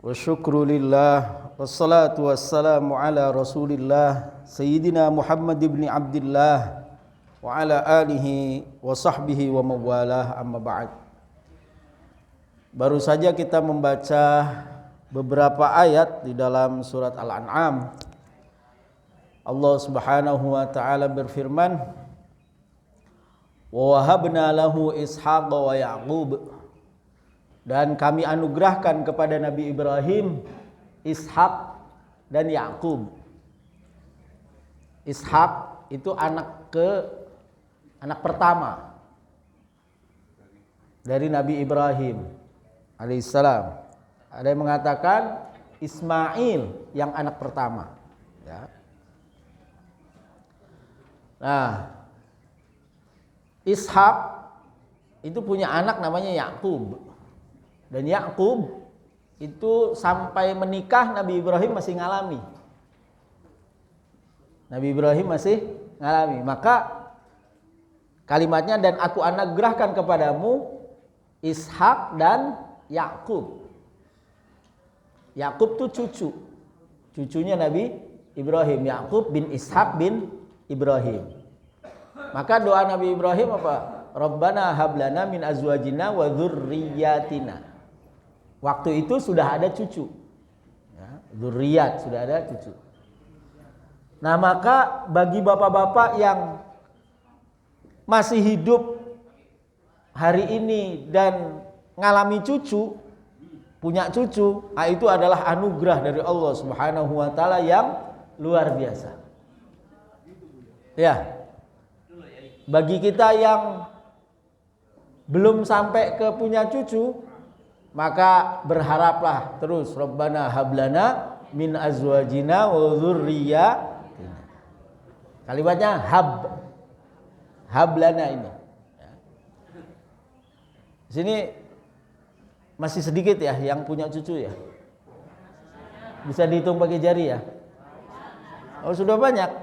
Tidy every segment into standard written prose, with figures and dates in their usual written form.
Wa syukru lillah wassalatu wassalamu ala rasulillah Sayyidina Muhammad ibn Abdillah wa ala alihi wa sahbihi wa mawalah, amma ba'd. Baru saja kita membaca beberapa ayat di dalam surat Al-An'am. Allah Subhanahu wa taala berfirman, wa wahabna lahu Ishaq wa Ya'qub, dan kami anugerahkan kepada Nabi Ibrahim Ishak dan Yakub. Ishak itu anak pertama dari Nabi Ibrahim alaihissalam. Ada yang mengatakan Ismail yang anak pertama. Ya. Nah, Ishak itu punya anak namanya Yakub. Dan Yakub itu sampai menikah Nabi Ibrahim masih ngalami. Nabi Ibrahim masih ngalami. Maka kalimatnya, dan aku anugerahkan kepadamu Ishak dan Yakub. Yakub itu cucunya Nabi Ibrahim. Yakub bin Ishak bin Ibrahim. Maka doa Nabi Ibrahim apa? Rabbana hablana min azwajina wa dzurriyyatina. Waktu itu sudah ada cucu, ya, dzurriyyat, sudah ada cucu. Nah, maka bagi bapak-bapak yang masih hidup hari ini dan ngalami cucu, punya cucu, itu adalah anugerah dari Allah Subhanahu wa taala yang luar biasa. Ya. Bagi kita yang belum sampai ke punya cucu, maka berharaplah terus, Rabbana hablana min azwajina wa dzurriyyatina. Kalimatnya hablana ini. Di sini masih sedikit ya yang punya cucu ya. Bisa dihitung pakai jari ya. Oh, sudah banyak.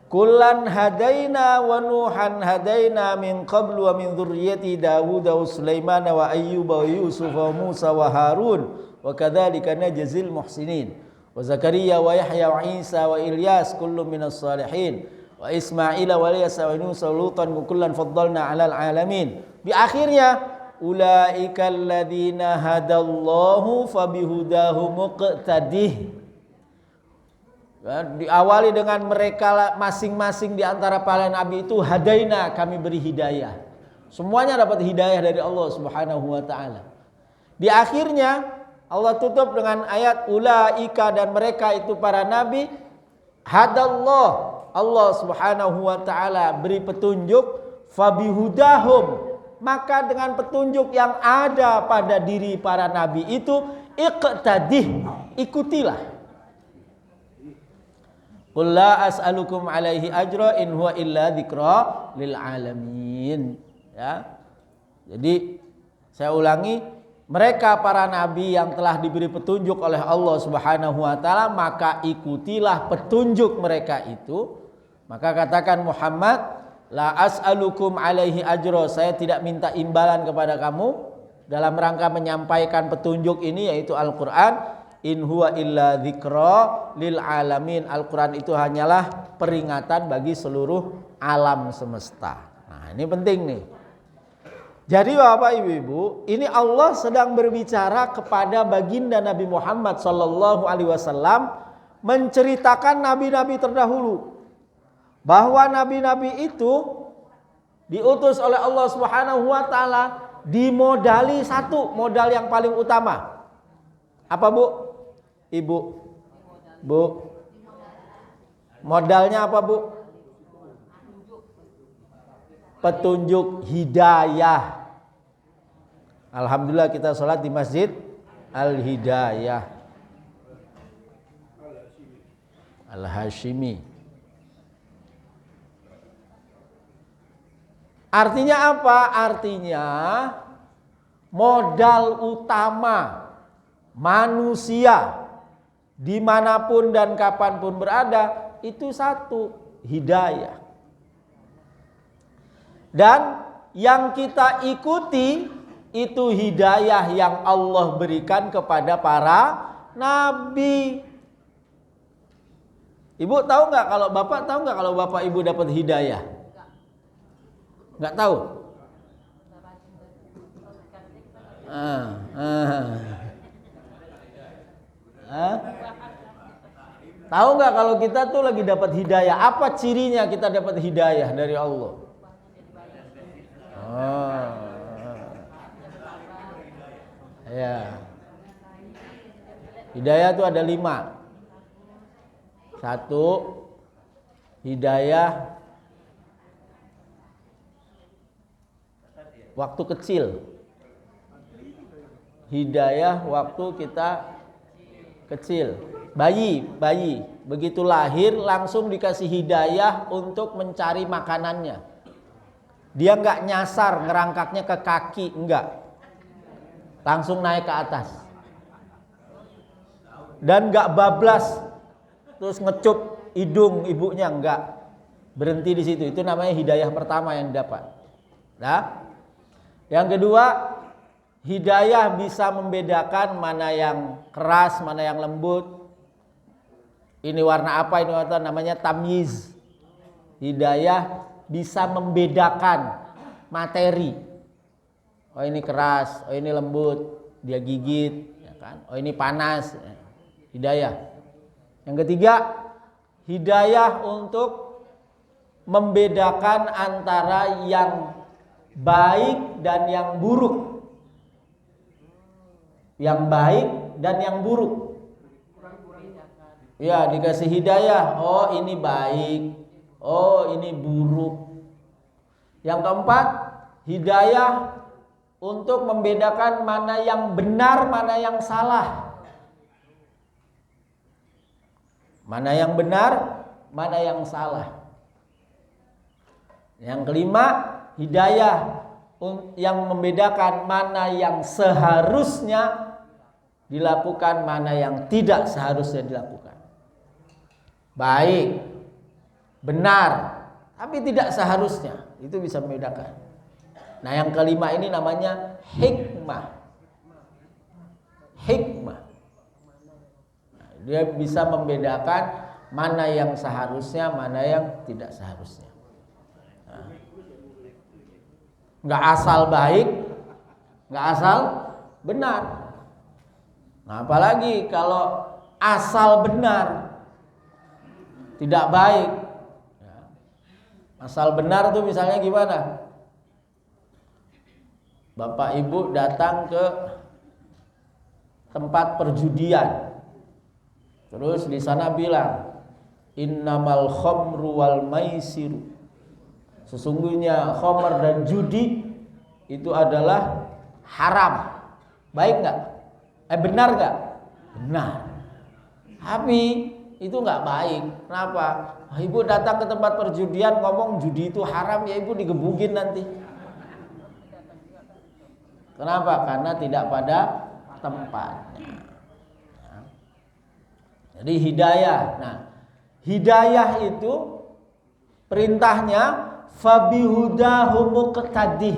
Kullan hadaina wa nuhan hadaina min qablu wa min dzurriyyati Dawud wa Sulaiman wa Ayyub wa Yusuf wa Musa wa Harun wa kadzalika najzil muhsinin wa Zakaria wa Yahya wa Isa wa Ilyas kullun minas salihin wa Ismail wa Ilyas wa Yunus wa Lutan kullan faddalna 'alal alamin. Di akhirnya ulaikal ladzina hadallahu fabihudahu muqtadih. Diawali dengan mereka masing-masing di antara para nabi itu hadaina, kami beri hidayah. Semuanya dapat hidayah dari Allah Subhanahu wa taala. Di akhirnya Allah tutup dengan ayat ulaika, dan mereka itu para nabi hadallah, Allah Subhanahu wa taala beri petunjuk, fabihudahum, maka dengan petunjuk yang ada pada diri para nabi itu iqtadih, ikutilah. Qul la as'alukum alaihi ajra in huwa illa dzikra lil alamin. Ya. Jadi saya ulangi, mereka para nabi yang telah diberi petunjuk oleh Allah Subhanahu wa taala, maka ikutilah petunjuk mereka itu. Maka katakan Muhammad, la as'alukum alaihi ajra, saya tidak minta imbalan kepada kamu dalam rangka menyampaikan petunjuk ini, yaitu Al-Qur'an. In huwa illa dzikra lil alamin. Al-Quran itu hanyalah peringatan bagi seluruh alam semesta. Nah, ini penting nih. Jadi Bapak Ibu, ini Allah sedang berbicara kepada baginda Nabi Muhammad sallallahu alaihi wasallam, menceritakan nabi-nabi terdahulu, bahwa nabi-nabi itu diutus oleh Allah Subhanahu wa taala dimodali satu modal yang paling utama. Apa, Bu? Ibu, Bu, modalnya apa, Bu? Petunjuk hidayah. Alhamdulillah kita sholat di Masjid Al-Hidayah Al-Hashimi. Artinya apa? Artinya modal utama manusia dimanapun dan kapanpun berada itu satu, hidayah. Dan yang kita ikuti itu hidayah yang Allah berikan kepada para nabi. Ibu tahu nggak kalau bapak tahu nggak kalau bapak ibu dapat hidayah? Nggak tahu? Tahu nggak kalau kita tuh lagi dapat hidayah? Apa cirinya kita dapat hidayah dari Allah? Ya. Hidayah itu ada 5. 1, hidayah waktu kecil. Hidayah waktu kita kecil. Bayi, begitu lahir langsung dikasih hidayah untuk mencari makanannya. Dia nggak nyasar ngerangkaknya ke kaki, enggak. Langsung naik ke atas. Dan nggak bablas terus ngecup hidung ibunya, enggak. Berhenti di situ. Itu namanya hidayah pertama yang didapat. Nah, yang kedua, hidayah bisa membedakan mana yang keras, mana yang lembut. Ini warna apa, ini warna, namanya tamyiz. Hidayah bisa membedakan materi. Oh ini keras, oh ini lembut, dia gigit, ya kan? Oh ini panas. Hidayah. Yang ketiga, hidayah untuk membedakan antara yang baik dan yang buruk. Yang baik dan yang buruk. Ya, dikasih hidayah. Oh, ini baik. Oh, ini buruk. Yang keempat, hidayah untuk membedakan mana yang benar, mana yang salah. Mana yang benar, mana yang salah. Yang kelima, hidayah yang membedakan mana yang seharusnya dilakukan, mana yang tidak seharusnya dilakukan. Baik, benar, tapi tidak seharusnya. Itu bisa membedakan. Nah, yang kelima ini namanya hikmah. Hikmah. Dia bisa membedakan mana yang seharusnya, mana yang tidak seharusnya. Nah, nggak asal baik, nggak asal benar. Nah, apalagi kalau asal benar, tidak baik. Asal benar tuh misalnya gimana? Bapak ibu datang ke tempat perjudian. Terus di sana bilang, innamal khamru wal maisiru. Sesungguhnya khamr dan judi itu adalah haram. Baik nggak? Benar nggak? Benar. Tapi itu nggak baik. Kenapa? Ibu datang ke tempat perjudian ngomong judi itu haram, ya ibu digebukin nanti. Kenapa? Karena tidak pada tempatnya. Jadi hidayah. Nah, hidayah itu perintahnya fabihudahu muqtadih.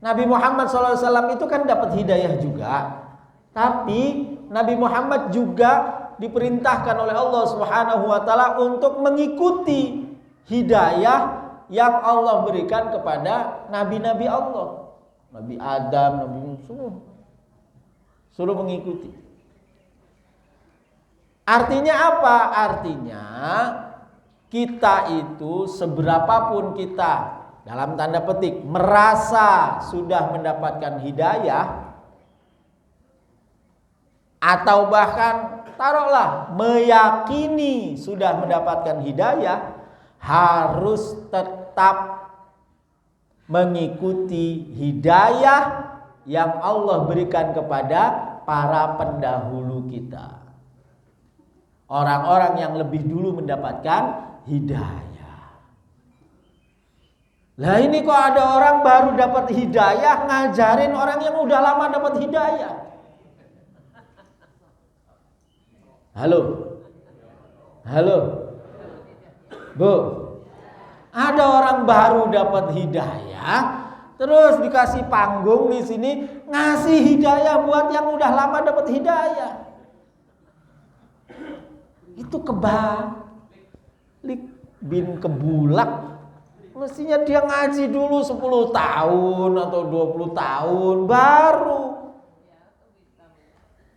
Nabi Muhammad SAW itu kan dapat hidayah juga. Tapi Nabi Muhammad juga diperintahkan oleh Allah Subhanahu wa taala untuk mengikuti hidayah yang Allah berikan kepada nabi-nabi Allah. Nabi Adam, Nabi Musa. Suruh mengikuti. Artinya apa? Artinya kita itu seberapapun kita dalam tanda petik merasa sudah mendapatkan hidayah, atau bahkan taruhlah meyakini sudah mendapatkan hidayah, harus tetap mengikuti hidayah yang Allah berikan kepada para pendahulu kita. Orang-orang yang lebih dulu mendapatkan hidayah. Lah ini kok ada orang baru dapat hidayah ngajarin orang yang udah lama dapat hidayah. Halo. Halo. Bu, ada orang baru dapat hidayah, terus dikasih panggung di sini ngasih hidayah buat yang udah lama dapat hidayah. Itu kebalik bin kebulak. Mestinya dia ngaji dulu 10 tahun atau 20 tahun baru.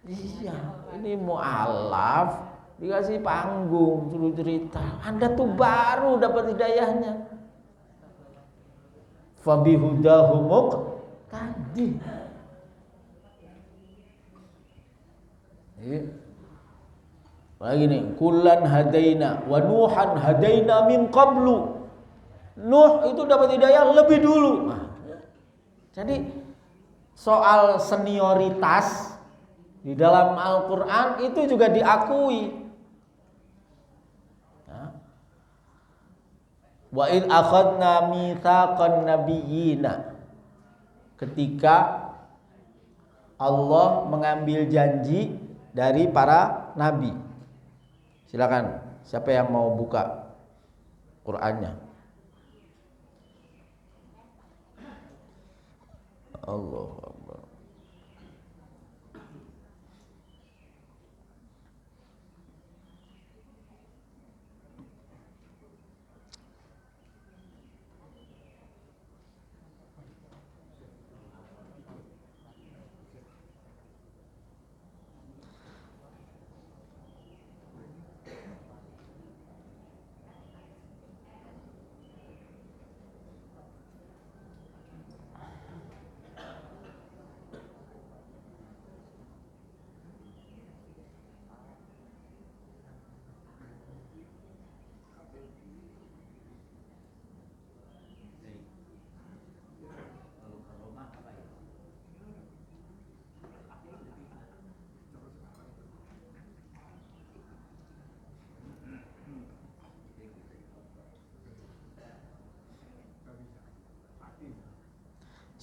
Iya, ini mu'alaf dikasih panggung suruh cerita. Anda tuh baru dapat hidayahnya. Fabihudahumuk tadi. Lagi nih, kullan hadaina wa nuhan hadaina min qablu. Nuh itu dapat hidayah lebih dulu. Nah, jadi soal senioritas di dalam Al-Quran itu juga diakui. Wa id akhadna mitsaqan nabiyyina, ketika Allah mengambil janji dari para nabi. Silakan, siapa yang mau buka Qur'annya? Allahu Akbar.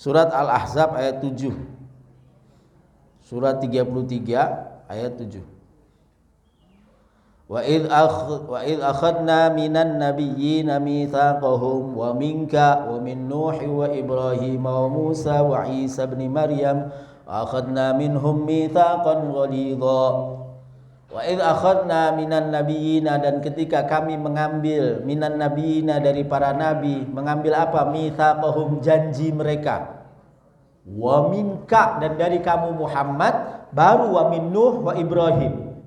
Surat Al-Ahzab ayat 7. Surat 33 ayat 7. Wa id akhadna minan nabiyyina mitsaqahum wa minka wa min Nuh wa Ibrahim wa Musa wa Isa ibn Maryam wa akhadna minhum mitsaqan ghalidha. Wa id akhadna minan nabiyyina, dan ketika kami mengambil minan nabiyyina dari para nabi, mengambil apa? Mitsaqahum, janji mereka. Wa minka, dan dari kamu Muhammad, baru wa min Nuh wa Ibrahim.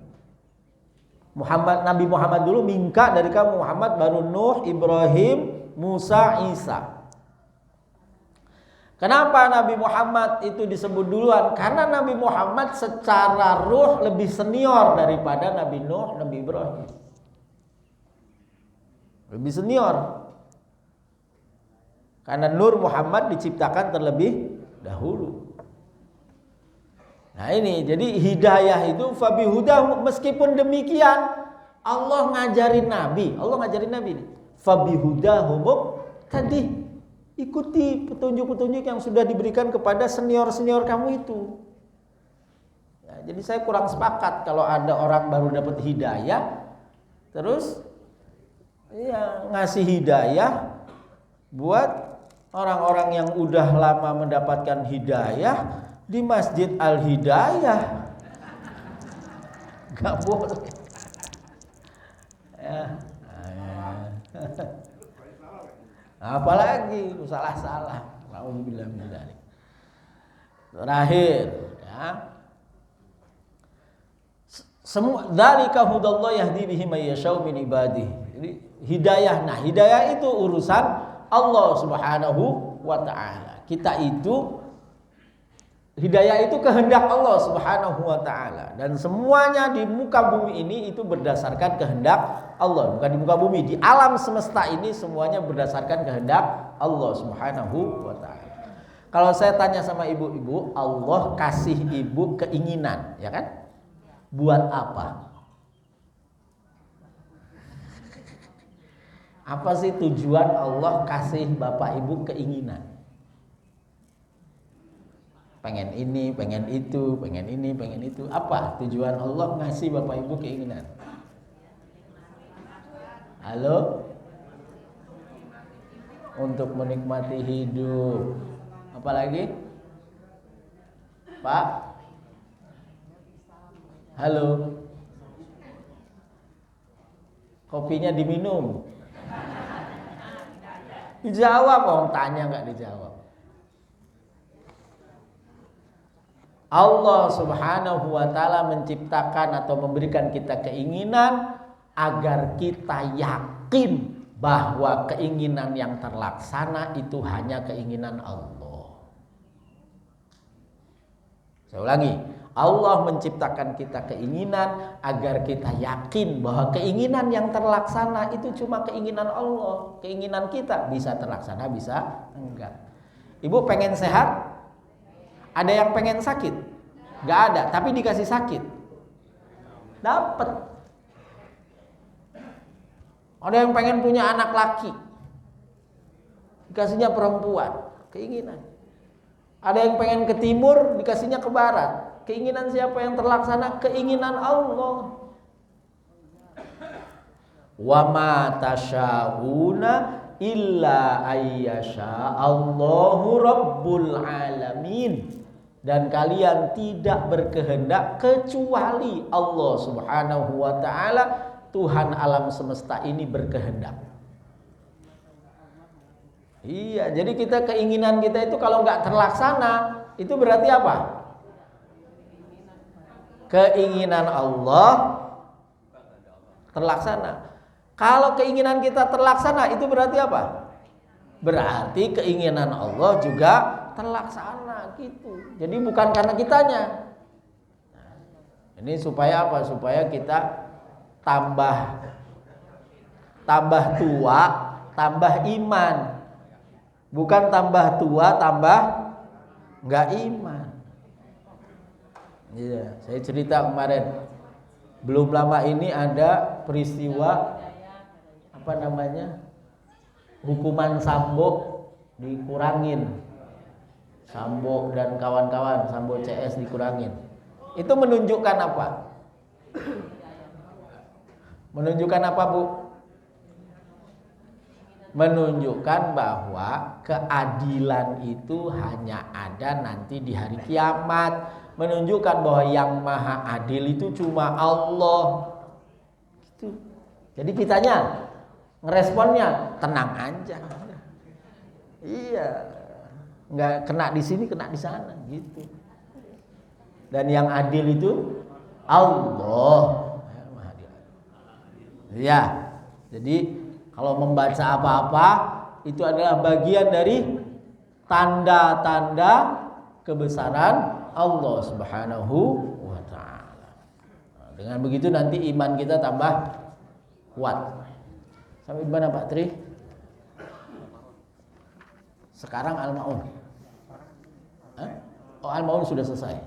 Nabi Muhammad dulu, minka dari kamu Muhammad, baru Nuh, Ibrahim, Musa, Isa. Kenapa Nabi Muhammad itu disebut duluan? Karena Nabi Muhammad secara ruh lebih senior daripada Nabi Nuh, Nabi Ibrahim. Lebih senior. Karena Nur Muhammad diciptakan terlebih dahulu. Nah ini, jadi hidayah itu fabihudah. Meskipun demikian Allah ngajarin Nabi nih, fabihudahumuk tadi, ikuti petunjuk-petunjuk yang sudah diberikan kepada senior-senior kamu itu. Ya, jadi saya kurang sepakat kalau ada orang baru dapat hidayah terus ya ngasih hidayah buat orang-orang yang udah lama mendapatkan hidayah di Masjid Al-Hidayah. Gak boleh. Ya. Apalagi salah-salah. Alhamdulillah. Terakhir, ya. Semua dzalika hudallah yahdi bihi may yashau min ibadihi. Jadi hidayah. Nah, hidayah itu urusan Allah Subhanahu wa taala. Kita itu hidayah itu kehendak Allah Subhanahu wa taala, dan semuanya di muka bumi ini itu berdasarkan kehendak Allah. Bukan di muka bumi, di alam semesta ini semuanya berdasarkan kehendak Allah Subhanahu wa taala. Kalau saya tanya sama ibu-ibu, Allah kasih ibu keinginan, ya kan? Buat apa? Apa sih tujuan Allah kasih bapak ibu keinginan? Pengen ini, pengen itu, pengen ini, pengen itu. Apa tujuan Allah ngasih bapak ibu keinginan? Halo? untuk menikmati hidup. Apalagi? Pak? Halo? Kopinya diminum? Dijawab, orang tanya nggak dijawab. Allah Subhanahu wa ta'ala menciptakan atau memberikan kita keinginan agar kita yakin bahwa keinginan yang terlaksana itu hanya keinginan Allah. Saya ulangi, Allah menciptakan kita keinginan agar kita yakin bahwa keinginan yang terlaksana itu cuma keinginan Allah. Keinginan kita bisa terlaksana, bisa enggak. Ibu pengen sehat? Ada yang pengen sakit? Gak ada, tapi dikasih sakit. Dapat. Ada yang pengen punya anak laki, dikasihnya perempuan, keinginan. Ada yang pengen ke timur, dikasihnya ke barat. Keinginan siapa yang terlaksana? Keinginan Allah. Wa ma tasyauna illa ayyasha Allahu rabbul alamin. Dan kalian tidak berkehendak kecuali Allah Subhanahu wa ta'ala, Tuhan alam semesta ini berkehendak. Iya, jadi keinginan kita itu kalau nggak terlaksana, itu berarti apa? Keinginan Allah terlaksana. Kalau keinginan kita terlaksana, itu berarti apa? Berarti keinginan Allah juga terlaksana gitu. Jadi bukan karena kitanya. Nah, ini supaya apa? Supaya kita tambah tua, tambah iman. Bukan tambah tua, tambah nggak iman. Iya, saya cerita kemarin. Belum lama ini ada peristiwa apa namanya? Hukuman Sambo dikurangin. Sambo dan kawan-kawan, Sambo CS dikurangin. Itu menunjukkan apa? Menunjukkan apa, Bu? Menunjukkan bahwa keadilan itu hanya ada nanti di hari kiamat. Menunjukkan bahwa yang maha adil itu cuma Allah. Gitu. Jadi kitanya ngeresponnya tenang aja. Iya. Nggak kena di sini, kena di sana gitu. Dan yang adil itu Allah. Ya, jadi kalau membaca apa-apa itu adalah bagian dari tanda-tanda kebesaran Allah Subhanahu wa ta'ala. Dengan begitu nanti iman kita tambah kuat. Sampai di mana Pak Tri? Sekarang Al-Maun. Oh, Al-Maun sudah selesai.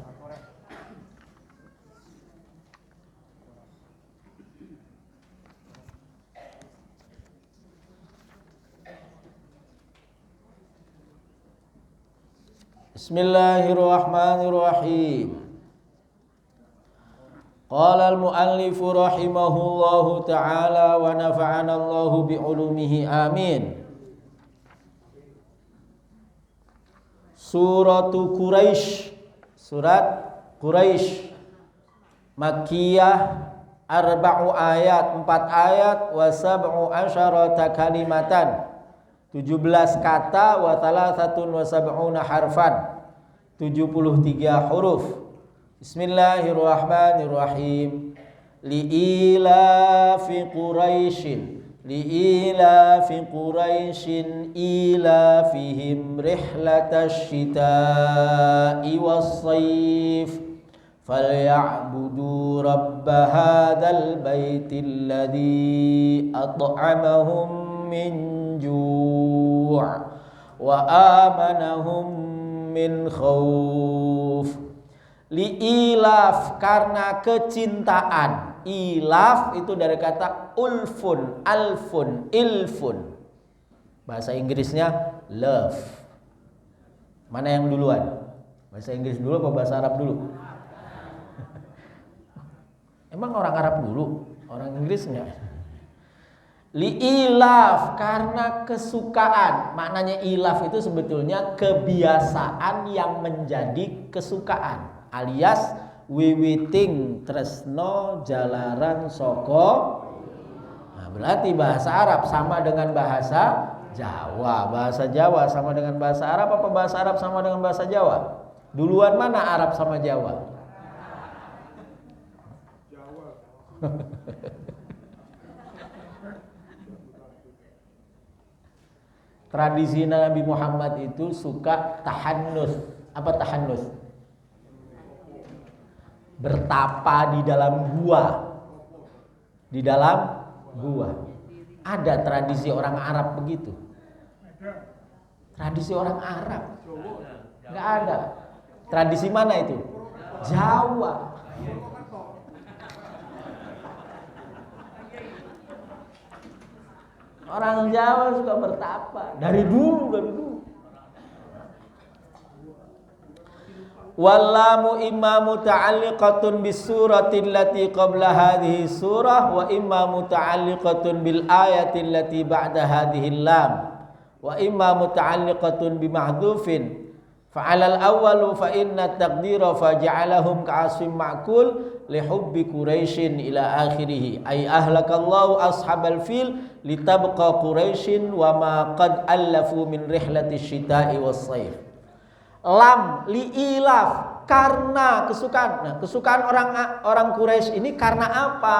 Bismillahirrahmanirrahim. Qala al-muallif rahimahullahu ta'ala wa nafa'ana Allahu bi'ulumihi amin. Suratu Quraisy, surat Quraisy, Makkiyah, arba'u ayat, 4 ayat, wa sab'u asyarata kalimatan, 17 kata, wa thalathatun wa sab'una harfan, 73 huruf. Bismillahirrahmanirrahim. Li'ilafi Quraisyin لإيلاف قريش إيلافهم رحلة الشتاء والصيف فليعبدوا رب هذا البيت الذي أطعمهم من جوع وآمنهم من خوف. Li'ilaf, karena kecintaan. Ilaf itu dari kata ulfun, alfun, ilfun. Bahasa Inggrisnya love. Mana yang duluan? Bahasa Inggris dulu apa bahasa Arab dulu? Emang orang Arab dulu? Orang Inggris enggak? Li'ilaf, karena kesukaan. Maknanya ilaf itu sebetulnya kebiasaan yang menjadi kesukaan, alias wiwiting tresno jalaran soko. Nah, berarti bahasa Arab sama dengan bahasa Jawa. Bahasa Jawa sama dengan bahasa Arab apa bahasa Arab sama dengan bahasa Jawa? Duluan mana Arab sama Jawa? Jawa. Tradisi Nabi Muhammad itu suka tahannus. Apa tahannus? Bertapa di dalam gua. Di dalam gua. Ada tradisi orang Arab begitu. Tradisi orang Arab. Enggak ada. Tradisi mana itu? Jawa. Orang Jawa suka bertapa dari dulu. Wallamu imma muta'alliqatun bis surati allati qabla hadhihi surah wa imma muta'alliqatun bil ayati allati ba'da hadhihi lam wa imma muta'alliqatun bi mahdhufin fa'alal awwalu fa inna taqdira faja'alahum ka'asim ma'kul li hubbi quraisyin ila akhirih ay ahlakallahu ashabal fil litabqa quraisyin wa ma qad allafu min rihlati syita'i was sayf. Lam li'ilaf, karena kesukaan. Nah, kesukaan orang Quraisy ini karena apa?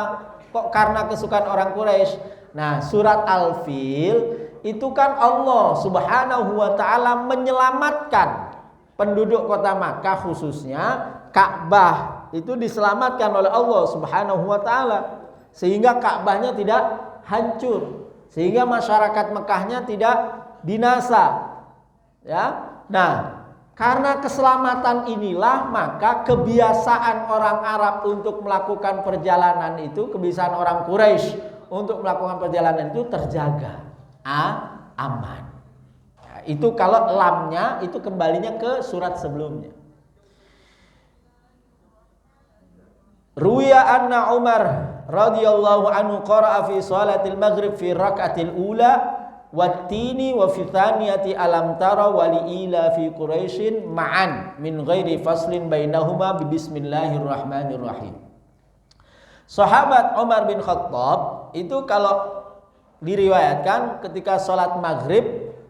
Kok karena kesukaan orang Quraisy? Nah, surat Al-Fil itu kan Allah Subhanahu wa taala menyelamatkan penduduk kota Makkah, khususnya Ka'bah itu diselamatkan oleh Allah Subhanahu wa taala sehingga Ka'bahnya tidak hancur, sehingga masyarakat Mekahnya tidak binasa. Ya. Nah, karena keselamatan inilah maka kebiasaan orang Arab untuk melakukan perjalanan itu, kebiasaan orang Quraisy untuk melakukan perjalanan itu terjaga, aman. Ya, itu kalau lamnya itu kembalinya ke surat sebelumnya. Ruya anna Umar radhiyallahu anhu qara'a fi salatil maghrib fi rak'atil ula wattini wa fi thaniyati alam tara wa liila fi quraisyin ma'an min ghairi faslin bainahuma bi bismillahirrahmanirrahim. Sahabat Umar bin Khattab itu kalau diriwayatkan ketika sholat maghrib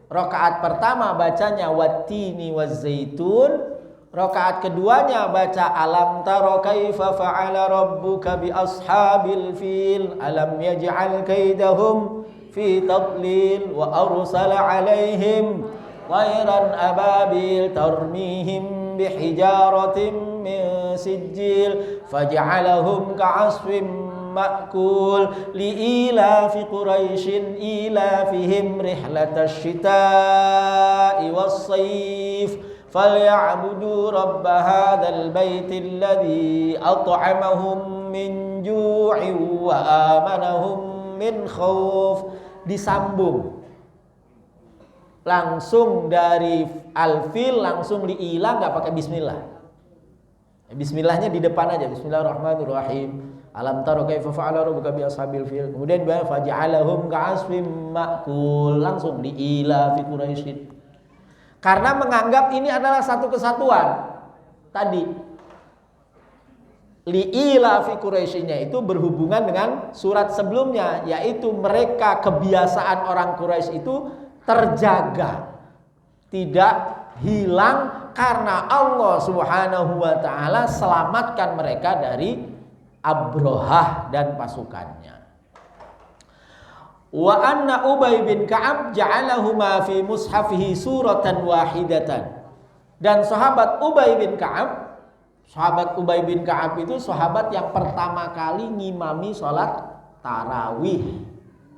rakaat pertama bacanya wattini wazzaitun, rakaat keduanya baca alam tara kaifa fa'ala rabbuka bi ashabil fil alam yaj'al kaidahum fi tadlil wa arsala alaihim tayran ababil tarmihim bihijaratin min sijil faj'alahum ka'asfin ma'kul li'ilafi quraisyin ilafihim rihlatash shita'i was-sayf falyabudu rabb hadzal baitil ladzi at'amahum min ju'in wa amanahum min khauf. Disambung langsung dari Al-Fil langsung liila, nggak pakai bismillah. Bismillahnya di depan aja, bismillahirrahmanirrahim. Alam tara kaifa fa'ala rabbuka bi ashabil fil. Kemudian faj'alahum ka'asfim ma'kul, langsung liila fi quraisyin. Karena menganggap ini adalah satu kesatuan. Tadi liila fi quraisyinya itu berhubungan dengan surat sebelumnya, yaitu mereka kebiasaan orang Quraisy itu terjaga, tidak hilang karena Allah Subhanahu wa taala selamatkan mereka dari Abrahah dan pasukannya. Wa anna Ubay bin Ka'ab ja'alahuma fi mushafihi suratan wahidatan. Dan sahabat Ubay bin Ka'ab, sahabat Ubay bin Ka'ab itu sahabat yang pertama kali ngimami sholat tarawih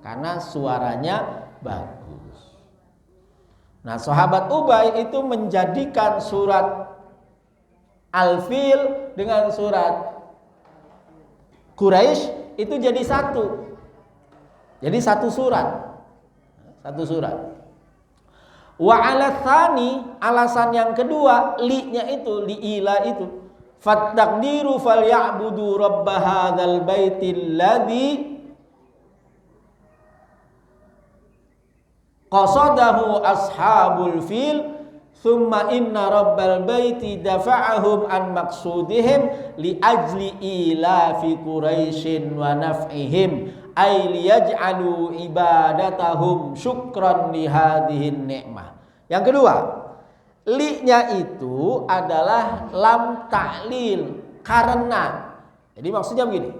karena suaranya bagus. Nah, sahabat Ubay itu menjadikan surat Al-Fil dengan surat Quraisy itu jadi satu. Jadi satu surat. Satu surat. Wa 'ala tsani, alasan yang kedua, li-nya itu, li'ila itu. Fattaqdiru falyabudu rabb hadzal baitil ladzi qasadahu ashabul fil thumma inna rabbal baiti dafa'ahum an maqsudihim li ajli ilafi quraisyin wa naf'ihim ay liyaj'alu ibadatahum syukran li hadhihi ni'mah. Yang kedua, li-nya itu adalah lam ta'lil, karena. Jadi maksudnya begini,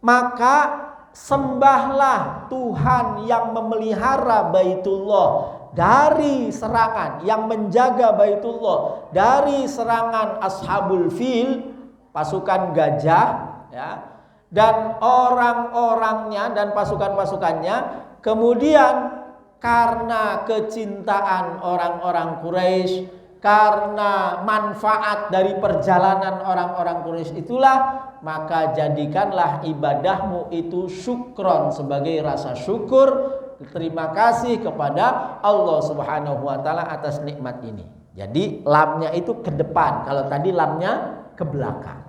maka sembahlah Tuhan yang memelihara Baitullah dari serangan, yang menjaga Baitullah dari serangan ashabul fil, pasukan gajah, ya, dan orang-orangnya dan pasukan-pasukannya. Kemudian karena kecintaan orang-orang Quraisy, karena manfaat dari perjalanan orang-orang Quraisy itulah, maka jadikanlah ibadahmu itu syukron, sebagai rasa syukur, terima kasih kepada Allah Subhanahu wa taala atas nikmat ini. Jadi lamnya itu ke depan, kalau tadi lamnya ke belakang.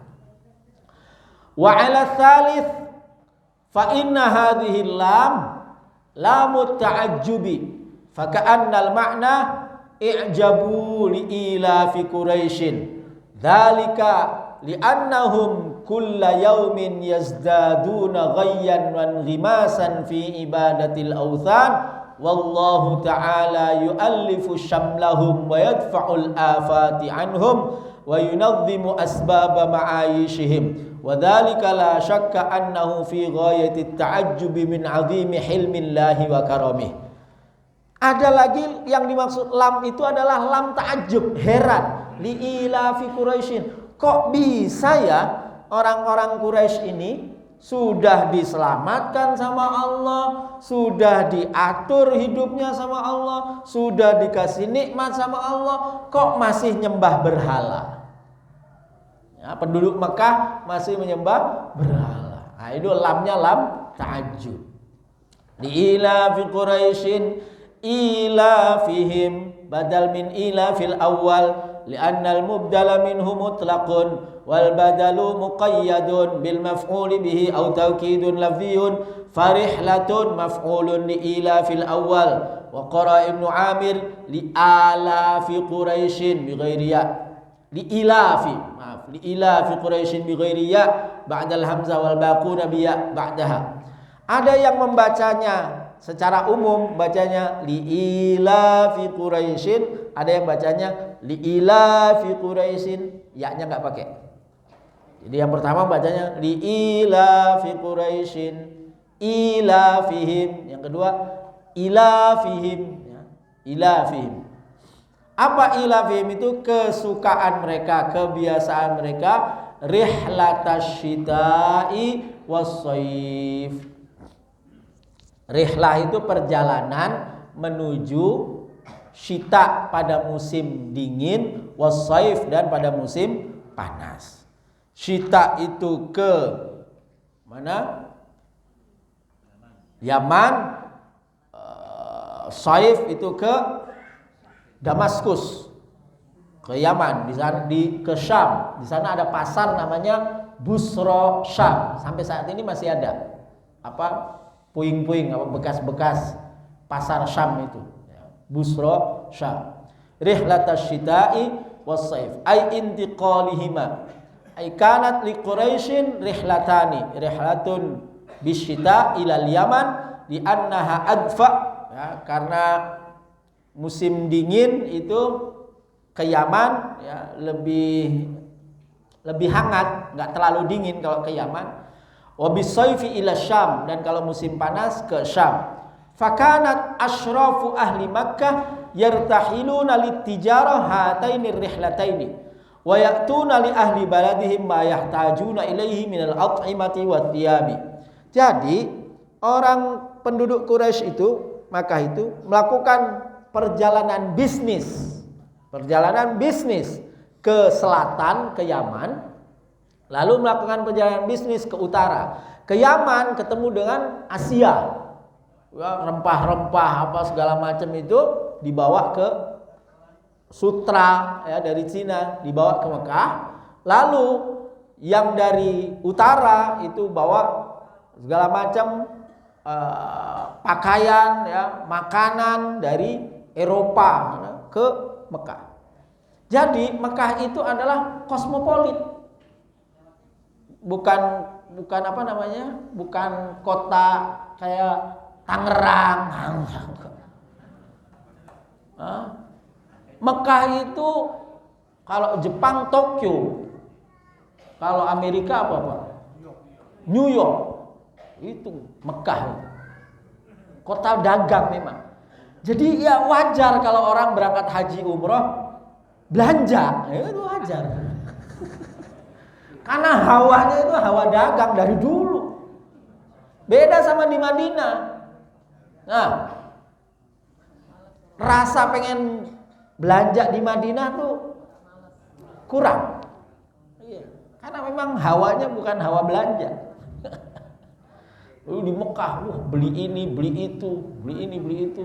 Wa 'ala tsalits fa inna hadhihi lamut ta'ajjubi fa ka'annal ma'na i'jabu li ilafi quraisyin dzalika li'annahum kulla yaumin yazdaduna ghayyan wa ghimasan fi ibadatil awthan wallahu ta'ala yu'allifu syamlahum wa yadfa'ul afati anhum wa yunazzimu asbaba ma'ayishihim wa dzalika la syakka annahu fi ghayati ta'ajjubi min 'azimi hilmillahi wa karamih. Ada lagi yang dimaksud lam itu adalah lam ta'ajjub, heran, li ilafi quraisyin. Kok bisa ya orang-orang Quraisy ini sudah diselamatkan sama Allah, sudah diatur hidupnya sama Allah, sudah dikasih nikmat sama Allah, kok masih nyembah berhala? Ya, penduduk Mekah masih menyembah berhala. Nah, itu lamnya lam ta'ajjub. Li ilafi quraisyin ilafihim badal min ilafil awal li'annal mubdala minhu mutlaqun wal badalu muqayyadun bil maf'uli bihi aw tawkidun lafziyun farihlatun maf'ulun li ilafil awal wa qara ibnu amir li alafi quraisyin bi ghairi ya li ilafi quraisyin bi ghairi ya ba'dal hamzah wal baquna bi ya ba'daha. Ada yang membacanya secara umum, bacanya li ilafi quraisyin, ada yang bacanya li ilafi quraisyin, ya-nya enggak pakai. Jadi yang pertama bacanya li ilafi quraisyin ilafihim, yang kedua ilafihim, ya, ilafihim. Apa ilafihim itu? Kesukaan mereka, kebiasaan mereka, rihlatash syita'i was-shaif. Rihlah itu perjalanan menuju syita pada musim dingin, was-shaif dan pada musim panas. Syita itu ke mana? Yaman. Shaif itu ke Damaskus, ke Yaman, di sana ke Syam. Di sana ada pasar namanya Busra Syam. Sampai saat ini masih ada. Apa? Puing-puing, apa bekas-bekas pasar Syam itu. Busra Syam. Rihlatash syita'i was-shaif ay intiqalihima. Ay kanat li Quraisyin rihlatani. Rihlatun bisyita ilal Yaman li annaha adfa, ya, karena musim dingin itu ke Yaman, ya, lebih hangat, nggak terlalu dingin kalau ke Yaman. Wa bisayfi ila Syam, dan kalau musim panas ke Syam. Fakanat asyrafu ahli Makkah yartahiluna litijarah hataini rihlataini wa ya'tuna li ahli baladihim ma yahtajuna ilaihi minal at'imati wat thiyabi. Jadi orang penduduk Quraisy itu, Makkah itu melakukan perjalanan bisnis ke selatan, ke Yaman, lalu melakukan perjalanan bisnis ke utara, ke Yaman, ketemu dengan Asia, rempah-rempah apa segala macam itu dibawa ke sutra, ya, dari Cina dibawa ke Mekah, lalu yang dari utara itu bawa segala macam pakaian, ya, makanan dari Eropa ya, ke Mekah. Jadi Mekah itu adalah kosmopolit, bukan apa namanya, bukan kota kayak Tangerang. Mekah itu kalau Jepang Tokyo, kalau Amerika apa Pak? New York. Itu Mekah, kota dagang memang. Jadi ya wajar kalau orang berangkat haji umroh belanja, ya itu wajar. Karena hawanya itu hawa dagang dari dulu. Beda sama di Madinah. Nah, rasa pengen belanja di Madinah tuh kurang. Iya, karena memang hawanya bukan hawa belanja. Di Mekah, beli ini, beli itu, beli ini, beli itu.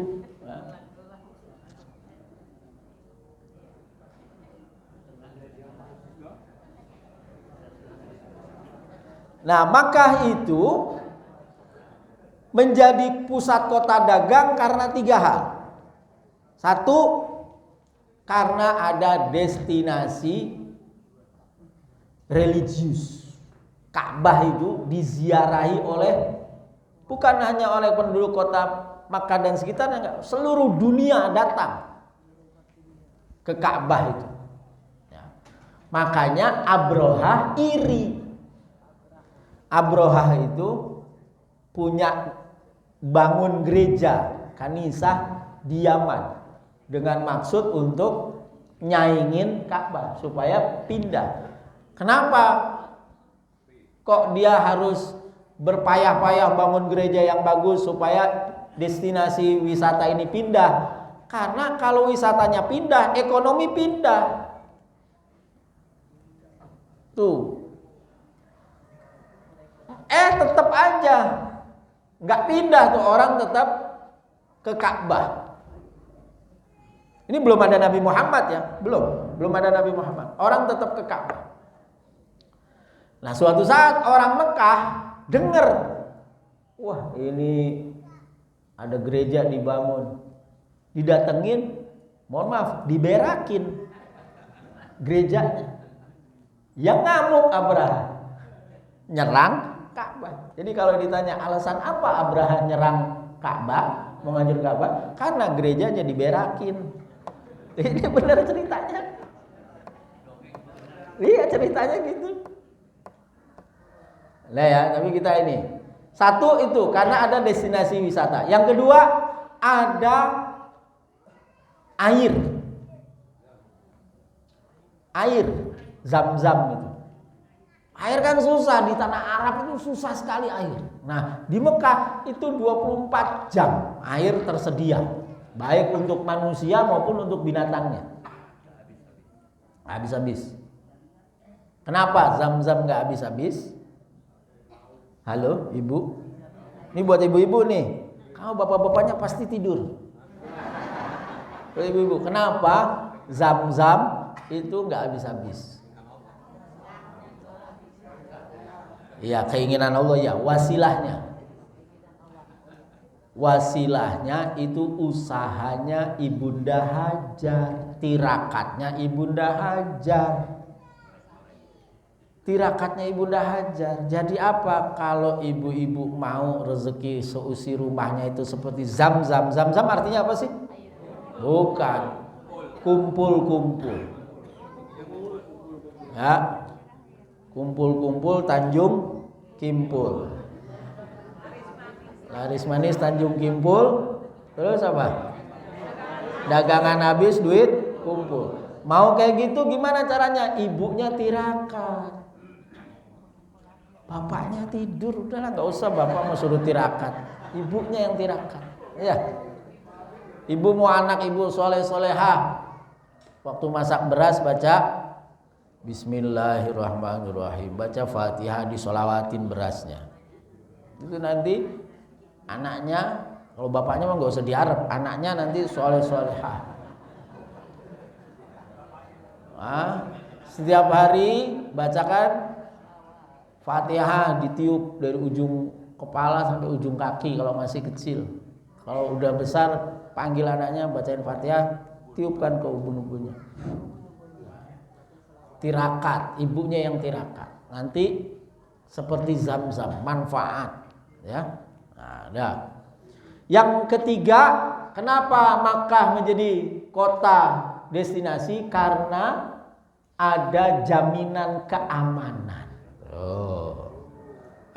Nah, Makkah itu menjadi pusat kota dagang karena 3 hal. 1, karena ada destinasi religius. Ka'bah itu diziarahi oleh, bukan hanya oleh penduduk kota Makkah dan sekitarnya, enggak, seluruh dunia datang ke Ka'bah itu. Ya. Makanya Abrahah iri. Abrahah itu punya bangun gereja kanisah di Yaman dengan maksud untuk nyaingin Ka'bah supaya pindah. Kenapa kok dia harus berpayah-payah bangun gereja yang bagus supaya destinasi wisata ini pindah? Karena kalau wisatanya pindah, ekonomi pindah. Tuh. Tetap aja nggak pindah tuh, orang tetap ke Ka'bah. Ini belum ada Nabi Muhammad ya, belum ada Nabi Muhammad. Orang tetap ke Ka'bah. Nah, suatu saat orang Mekah dengar, wah ini ada gereja dibangun, didatengin, mohon maaf, diberakin gerejanya. Yang ngamuk Abrahah, nyerang Ka'bah. Jadi kalau ditanya alasan apa Abraham nyerang Ka'bah, mau nganjur Ka'bah, karena gerejanya diberakin. Ini benar ceritanya. Iya, ceritanya gitu. Nah ya, tapi kita ini. 1 itu karena ada destinasi wisata. Yang kedua, ada air. Air Zam-zam itu. Air kan susah, di tanah Arab itu susah sekali air. Nah, di Mekah itu 24 jam air tersedia, baik untuk manusia maupun untuk binatangnya. Habis-habis. Kenapa Zam-zam nggak habis-habis? Halo, ibu. Ini buat ibu-ibu nih. Kalau bapak-bapaknya pasti tidur. Ibu-ibu, kenapa Zam-zam itu nggak habis-habis? Ya, keinginan Allah ya, wasilahnya. Wasilahnya itu usahanya Ibunda Hajar, tirakatnya Ibunda Hajar. Tirakatnya Ibunda Hajar. Jadi apa kalau ibu-ibu mau rezeki seusi rumahnya itu seperti Zam-zam. Zam-zam artinya apa sih? Bukan. Kumpul-kumpul. Ya. Kumpul-kumpul Tanjung Kimpul. Laris manis Tanjung Kimpul. Terus apa? Dagangan habis, duit kumpul. Mau kayak gitu gimana caranya? Ibunya tirakat, bapaknya tidur. Udahlah, nggak usah bapak mau suruh tirakat, ibunya yang tirakat. Ya, ibu mau anak ibu soleh-solehah, waktu masak beras baca Bismillahirrahmanirrahim, baca Fatihah, disolawatin berasnya. Itu nanti anaknya, kalau bapaknya mah nggak usah diharap, anaknya nanti soleh-solehah. Setiap hari bacakan Fatihah, ditiup dari ujung kepala sampai ujung kaki kalau masih kecil. Kalau udah besar, panggil anaknya, bacain Fatihah, tiupkan ke ubun-ubunnya. Tirakat, ibunya yang tirakat. Nanti seperti zam-zam, manfaat. Ya, nah, yang ketiga, kenapa Makkah menjadi kota destinasi? Karena ada jaminan keamanan.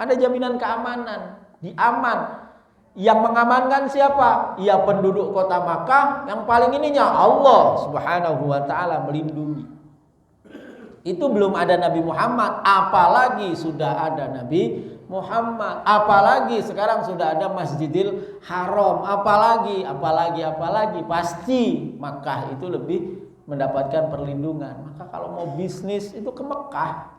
Ada jaminan keamanan, diaman. Yang mengamankan siapa? Ya penduduk kota Makkah. Yang paling ininya Allah Subhanahu wa ta'ala melindungi. Itu belum ada Nabi Muhammad, apalagi sudah ada Nabi Muhammad, apalagi sekarang sudah ada Masjidil Haram, apalagi pasti Makkah itu lebih mendapatkan perlindungan. Maka kalau mau bisnis itu ke Makkah.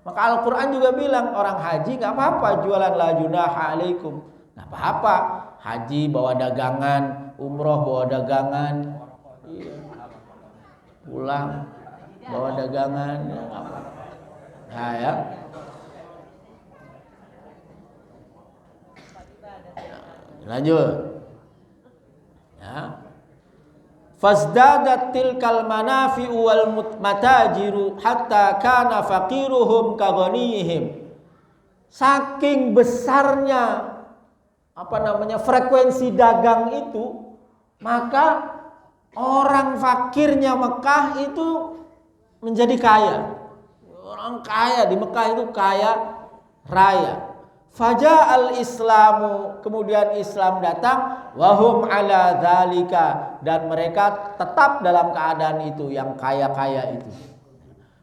Maka Al-Quran juga bilang orang haji gak apa-apa jualan, la junaha alaikum, gak apa-apa haji bawa dagangan, umroh bawa dagangan, pulang bawa dagangan, nah ya. Lanjut. Ya. Fasdadat tilkal manafi'u wal matajiru hatta kana faqiruhum ka ghaniyihim. Saking besarnya frekuensi dagang itu, maka orang fakirnya Mekah itu menjadi kaya. Orang kaya di Mekah itu kaya raya. Faja'al Islamu, kemudian Islam datang, wahum ala dzalika, dan mereka tetap dalam keadaan itu, yang kaya-kaya itu.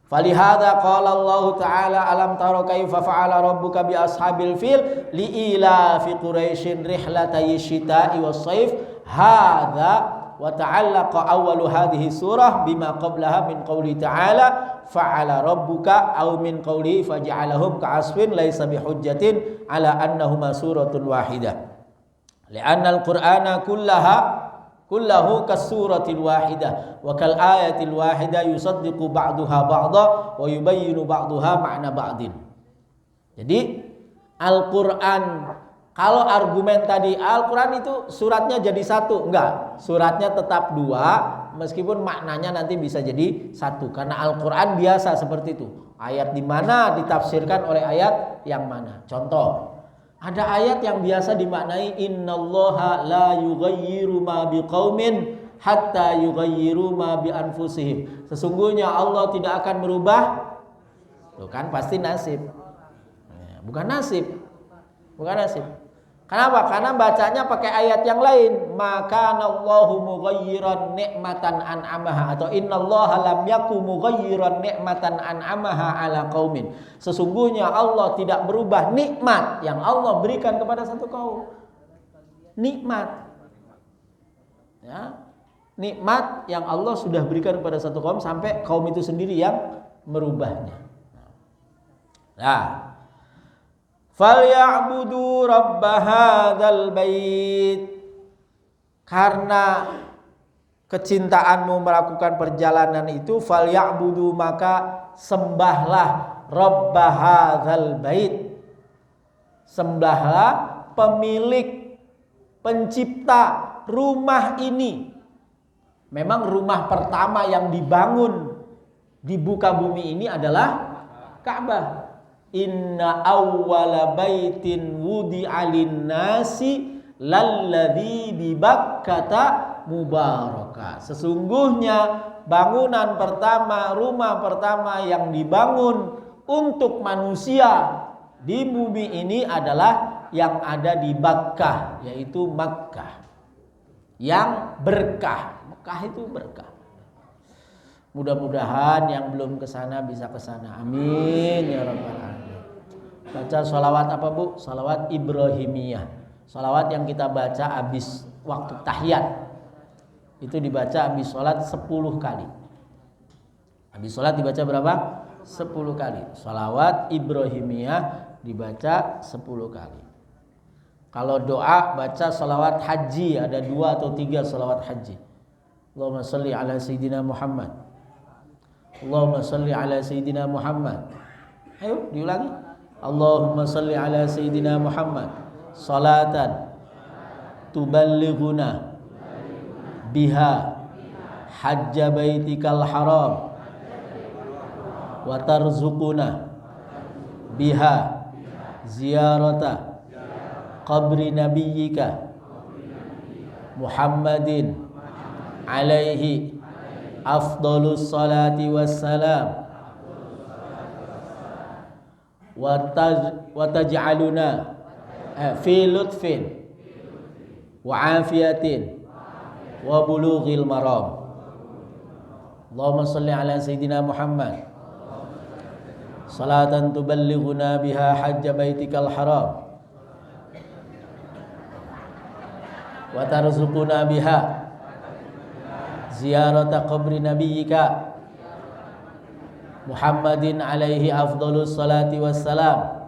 Falihada qala Allah Ta'ala alam tara kaifa fa'ala rabbuka bi ashabil fil liila fi quraisyin rihlatay syita'i was saif hadza wa ta'allaqa awwalu hadhihi surah bima qablaha min qouli ta'ala fa'ala rabbuka aw min qouli faj'alahum ka'asfin laisa bihujjatin ala annahuma suratun wahidah li'anna al-qur'ana kullahu kasuratil wahidah wa kal ayatil wahidah yusaddiqu ba'daha ba'dha wa yubayyinu ba'daha ma'na ba'din. Jadi Al-Qur'an, kalau argumen tadi Al-Quran itu suratnya jadi satu, enggak, suratnya tetap dua meskipun maknanya nanti bisa jadi satu, karena Al-Quran biasa seperti itu, ayat di mana ditafsirkan oleh ayat yang mana. Contoh, ada ayat yang biasa dimaknai innallaha la yughayyiru ma biqaumin hatta yughayyiru ma bi anfusihim. Sesungguhnya Allah tidak akan merubah, tuh kan pasti nasib, bukan nasib. Kenapa? Karena bacanya pakai ayat yang lain. Maka Allahu mughayyiran ni'matan an'amaha, atau innallaha lam yaku mughayyiran ni'matan an'amaha ala qaumin. Sesungguhnya Allah tidak berubah nikmat yang Allah berikan kepada satu kaum. Nikmat. Ya. Nikmat yang Allah sudah berikan kepada satu kaum sampai kaum itu sendiri yang merubahnya. Nah, falya'budu rabb hadzal bait. Karena kecintaanmu melakukan perjalanan itu, falya'budu, maka sembahlah rabb hadzal bait. Sembahlah pemilik, pencipta rumah ini. Memang rumah pertama yang dibangun di buka bumi ini adalah Ka'bah. Inna awwala baitin wudi'a lin-nasi lalladzi bi Bakkata mubaraka. Sesungguhnya bangunan pertama, rumah pertama yang dibangun untuk manusia di bumi ini adalah yang ada di Bakkah, yaitu Makkah, yang berkah. Mekah itu berkah. Mudah-mudahan yang belum kesana bisa kesana. Amin ya rabbal alamin. Baca sholawat apa bu? Sholawat Ibrahimiyah. Sholawat yang kita baca habis waktu tahiyat. Itu dibaca habis sholat 10 kali. Habis sholat dibaca berapa? 10 kali. Sholawat Ibrahimiyah dibaca 10 kali. Kalau doa baca sholawat haji, ada 2 atau 3 sholawat haji. Allahumma salli ala Sayyidina Muhammad, Allahumma salli ala Sayyidina Muhammad. Ayo diulangi. Allahumma salli ala Sayyidina Muhammad salatan tuballighuna biha hajja baitikal haram wa tarzuquna biha ziyarata qabri nabiyyika Muhammadin alaihi afdalus salati wassalam wa taj'aluna fi lutfin wa afiyatin wa bulughil maram. Allahumma salli ala sayyidina Muhammad salatan tuballighuna biha hajja baitikal haram wa tarzuquna biha ziyarata qabri nabiyyika Muhammadin alaihi afdalus salati wassalam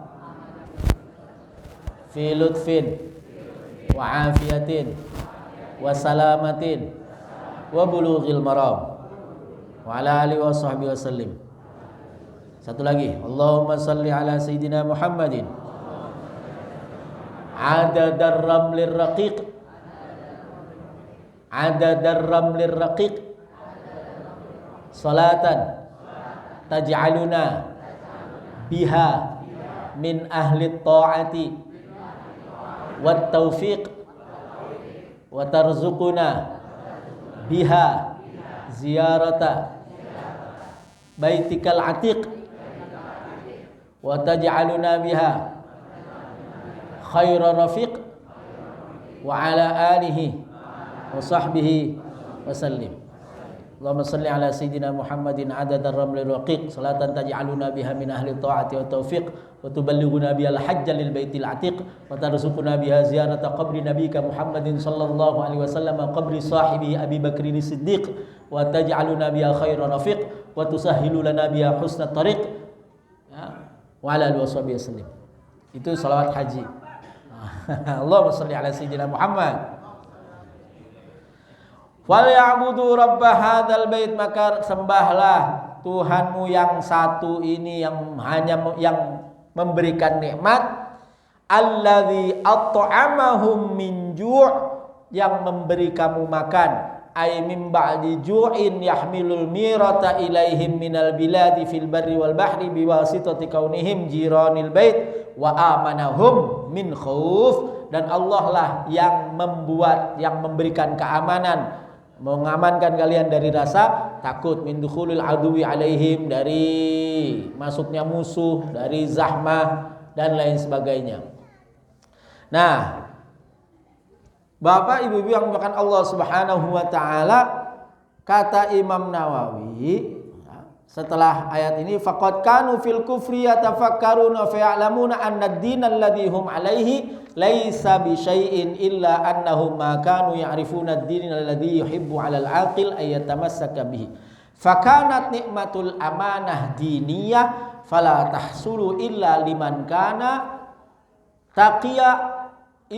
fi lutfin wa afiyatin wa salamatin wa bulughil maram wa ala alihi wa sahbihi wasallim. Satu lagi, Allahumma salli ala sayyidina Muhammadin adadar ramlir raqiq adadar ramlir raqiq salatan taj'aluna biha min ahli ta'ati wat taufiq wa tarzuquna biha ziyarata baitikal atiq wa taj'aluna biha khaira rafiq wa ala alihi wa sahbihi wa sallim. Allahumma salli ala sayyidina Muhammadin adadar ramlil raqiq salatan taj'aluna biha min ahli ta'ati wa taufiq wa tuballighuna bihal hajja lil baitil atiq wa tarzuquna biha ziyarata qabri nabiyyika Muhammadin sallallahu alaihi wasallam qabri sahibi Abi Bakrin Siddiq wa taj'aluna biha khairan rafiq wa tusahhilu lana biha husnat tariq ya wa ala alihi washabihi wasallim. Itu salawat haji. Allahumma salli ala sayyidina Muhammad. Wal ya'budu rabb hadzal bait, maka sembahlah Tuhanmu yang satu ini, yang hanya yang memberikan nikmat, alladzi at'amahum min ju', yang memberi kamu makan, ay min ba'di ju'in yahmilul mirata ilaihim minal biladi fil barri wal bahri biwasitati kaunihim jiranil bait wa amanahum min khauf. Dan Allah lah yang membuat, yang memberikan keamanan, mengamankan kalian dari rasa takut, min dukhulil aduwi alaihim, dari masuknya musuh, dari zahmah dan lain sebagainya. Nah, Bapak Ibu yang dimuliakan Allah Subhanahu wa taala, kata Imam Nawawi setelah ayat ini, faqad kanu fil kufri yatafakkaruna fa ya'lamuna anna ad-din alladhi hum alaihi laisa bi syai'in illa annahum ma kanu ya'rifuna ad-din alladhi yuhibbu 'alal 'aqil ay yatamassaka bihi. Fakanat nikmatul amanah diniyah fala tahsulu illa liman kana taqiya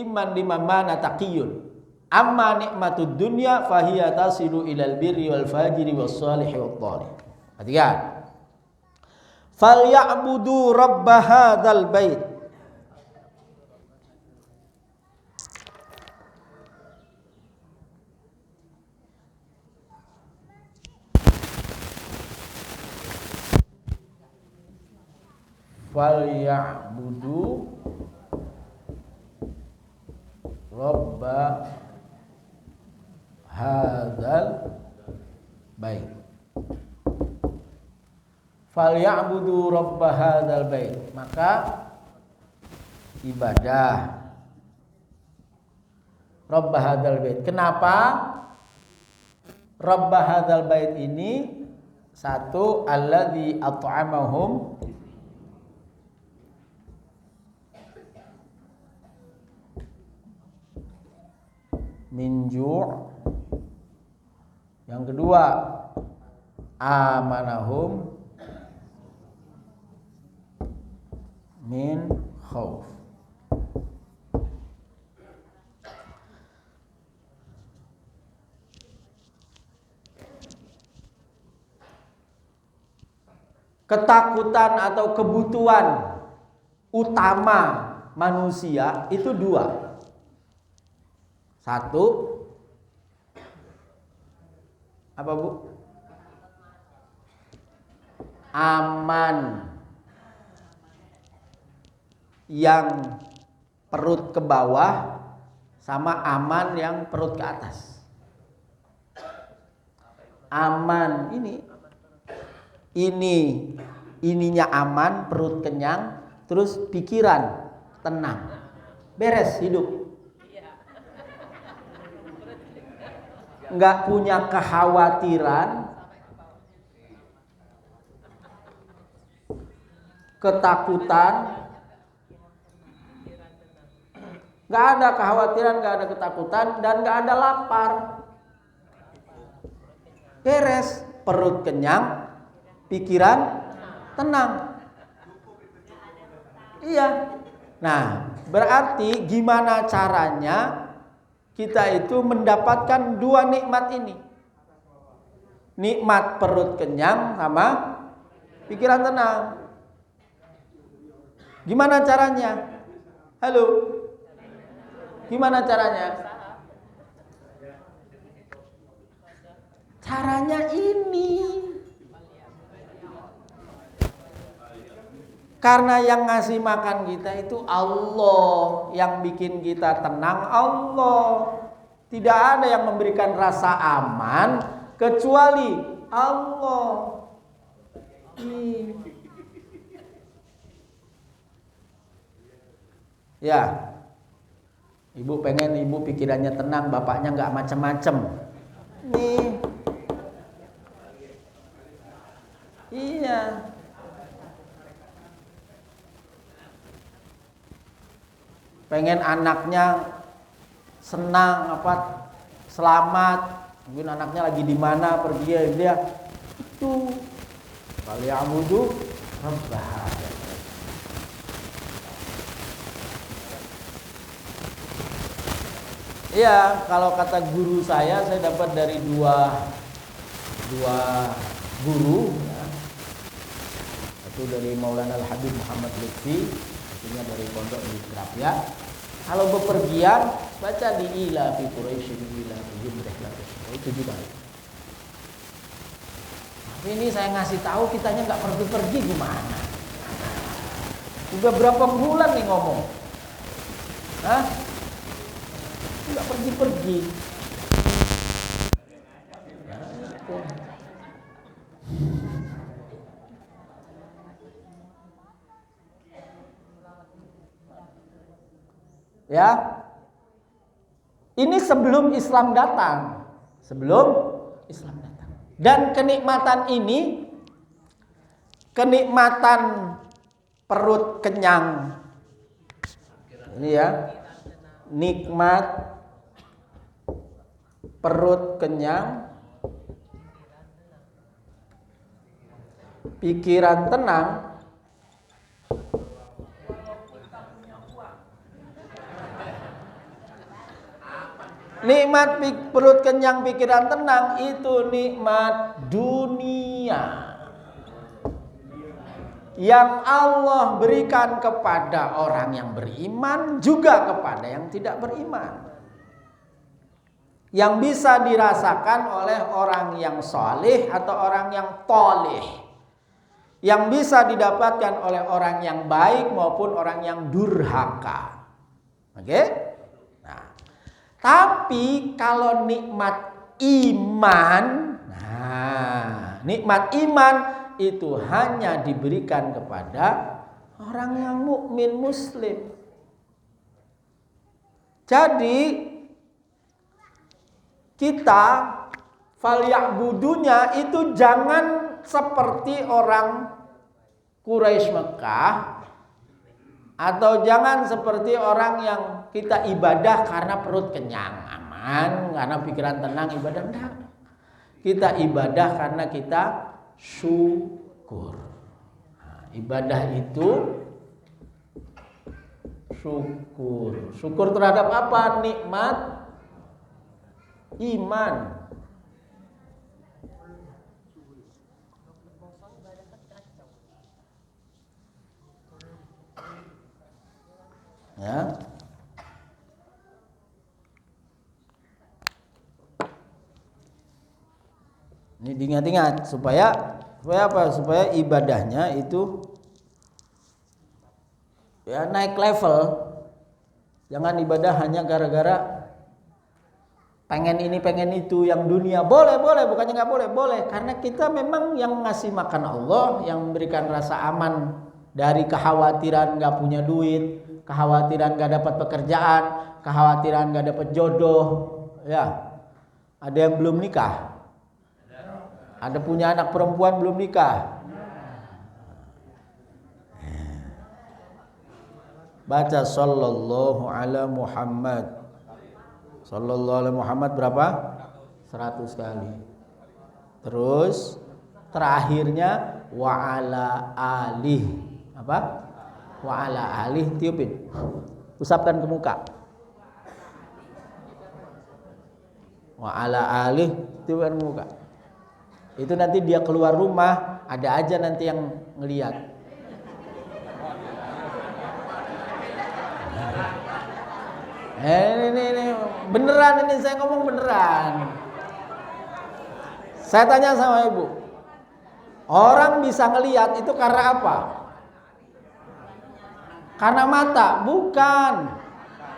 iman liman mana taqiyun. Amma nikmatud dunya fahiya tasilu ilal birri wal fajiri was salihi wat thalih. Perhatikan. Falyabudu rabb hadzal bait. Falyabudu rabb hadzal bait. Falyabudu rabb hadzal bait, maka ibadah rabb hadzal bait. Kenapa rabb hadzal bait ini? Satu, alladzi at'amahum min ju'. Yang kedua, amanahum min khauf. Ketakutan atau kebutuhan utama manusia itu dua. Satu, apa Bu? Aman yang perut ke bawah sama aman yang perut ke atas. Aman ininya aman, perut kenyang, terus pikiran tenang, beres hidup. Nggak punya kekhawatiran, ketakutan, nggak ada kekhawatiran, nggak ada ketakutan, dan nggak ada lapar. Beres, perut kenyang, pikiran tenang. Iya. Nah, berarti gimana caranya kita itu mendapatkan dua nikmat ini? Nikmat perut kenyang sama pikiran tenang. Gimana caranya? Halo? Gimana caranya? Caranya ini. Karena yang ngasih makan kita itu Allah, yang bikin kita tenang Allah. Tidak ada yang memberikan rasa aman kecuali Allah. Ya, ibu pengen ibu pikirannya tenang, bapaknya nggak macem-macem. Nih, iya. Pengen anaknya senang, selamat. Mungkin anaknya lagi di mana, pergi dia itu kali amudu rabbah. Iya, kalau kata guru saya dapat dari dua guru, ya. Satu dari Maulana Al-Habib Muhammad Lutfi, satunya dari pondok di Kerapia. Kalau bepergian, baca di ila fi Quraisyin ila fi jumrah itu juga. Tapi ini saya ngasih tahu kitanya nggak pergi-pergi gimana? Udah berapa bulan nih ngomong? Hah? Nggak pergi-pergi. Ya. Ini sebelum Islam datang. Dan kenikmatan ini, kenikmatan perut kenyang. Ini ya. Nikmat perut kenyang, pikiran tenang. Nikmat perut kenyang, pikiran tenang itu nikmat dunia yang Allah berikan kepada orang yang beriman, juga kepada yang tidak beriman. Yang bisa dirasakan oleh orang yang saleh atau orang yang tholeh. Yang bisa didapatkan oleh orang yang baik maupun orang yang durhaka. Oke? Tapi kalau nikmat iman, nikmat iman itu hanya diberikan kepada orang yang mukmin muslim. Jadi kita falyabudunya itu jangan seperti orang Quraisy Mekah, atau jangan seperti orang yang kita ibadah karena perut kenyang, aman, karena pikiran tenang, ibadah enggak. Kita ibadah karena kita syukur. Ibadah itu syukur. Syukur terhadap apa? Nikmat iman. Ya. Ini diingat-ingat supaya apa? Supaya ibadahnya itu ya naik level. Jangan ibadah hanya gara-gara pengen ini pengen itu, yang dunia boleh bukannya nggak boleh, karena kita memang yang ngasih makan Allah, yang memberikan rasa aman dari kekhawatiran nggak punya duit, kekhawatiran nggak dapat pekerjaan, kekhawatiran nggak dapat jodoh. Ya, ada yang belum nikah, ada punya anak perempuan belum nikah. Baca sallallahu ala Muhammad. Sallallahu ala Muhammad berapa? 100 kali. Terus terakhirnya wa ala alih. Apa? Wa ala alih, tiupin. Usapkan ke muka. Wa ala alih, tiupkan ke muka. Itu nanti dia keluar rumah, ada aja nanti yang ngelihat. Ini beneran, ini saya ngomong beneran. Saya tanya sama ibu, orang bisa ngelihat itu karena apa? Karena mata? Bukan.